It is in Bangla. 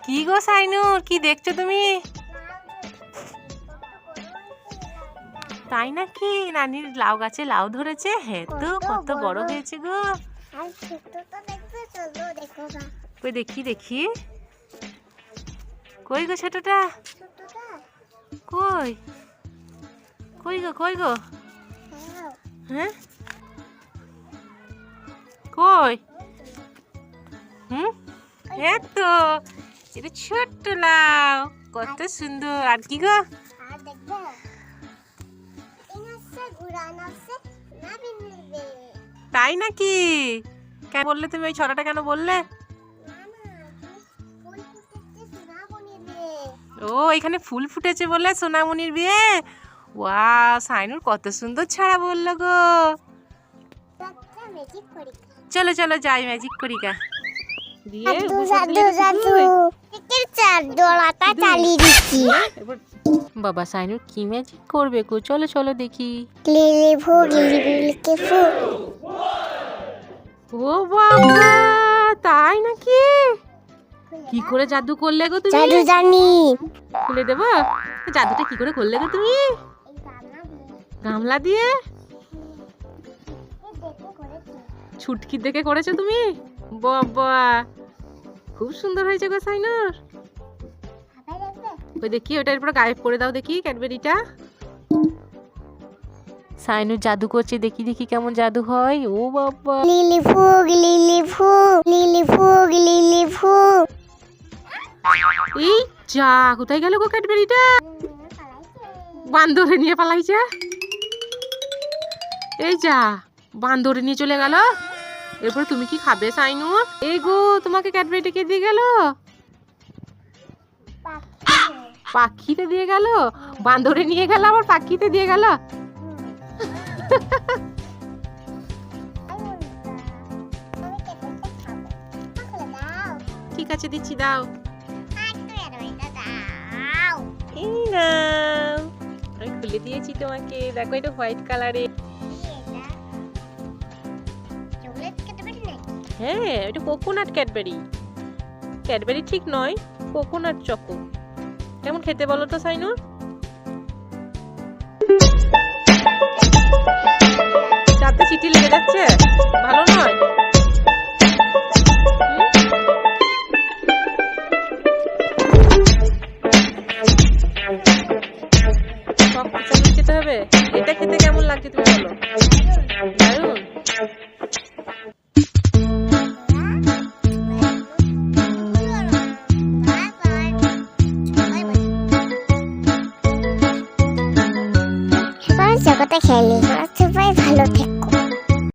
কি গো সাইনুর, কি দেখছো তুমি? তাই নাকি? নানির লাউ গাছে লাউ ধরেছে? হ্যাঁ তো, কত বড় হয়েছে গো। কই দেখি দেখি, কই গো ছোটটা? কই কই গো, কই গো? হ্যাঁ কই? তো এটা ছোট্ট লাউ, কত সুন্দর। আর কি গো? তাই নাকি? কেন বললে তুমি? ওই ছড়াটা কেন বললে? ও, এখানে ফুল ফুটেছে বলে সোনামণির বিয়ে। ওয়াও, সাইনুর কত সুন্দর ছড়া বললো গো। চলো চলো যাই, ম্যাজিক করি গা। বাবা সাইনুর কি ম্যাজিক করবে গো? চলো চলো দেখি। ও বাবা, তাই নাকি? কি করে জাদু করলে গো তুমি? জাদু জানি। খুলে দেবো? জাদুটা কি করে করলে গো তুমি? গামলা দিয়ে? ছুটকি দেখে করেছো তুমি? বাবা, খুব সুন্দর হয়েছে গো সাইনুর। ওই দেখি, ওটার উপরে গায়েব করে দাও দেখি ক্যাডবেরিটা। সাইনুর জাদু করছে, দেখি দেখি কেমন জাদু হয়। ও বাবা, লিলি ফুল লিলি ফুল লিলি ফুল লিলি ফুল। এই যা, কোথায় গেল গো ক্যাডবেরিটা? বান্দরে নিয়ে পালাইছে। এই যা, বান্দরে নিয়ে চলে গেল। এরপর তুমি কি খাবে সাইনুর? এই গো, তোমাকে ক্যাডবেরিটা কে দিয়ে গেল? পাখিতে দিয়ে গেল? বান্দরে নিয়ে গেল, আবার পাখিতে দিয়ে গেল। ঠিক আছে, দিচ্ছি, দাও। এই নাও, আমি খুলে দিয়েছি তোমাকে। দেখো, এটা হোয়াইট কালারে। হ্যাঁ, এটা কোকোনাট ক্যাডবেরি। ক্যাডবেরি ঠিক নয়, কোকোনাট চকো। কেমন খেতে বলো তো সাইনুর? দাঁতে চিটি লেগে যাচ্ছে, ভালো নয়। খেতে হবে। এটা খেতে কেমন লাগছে তুমি বলো? দারুণ। জগতে খেলি, সবাই ভালো থাকে।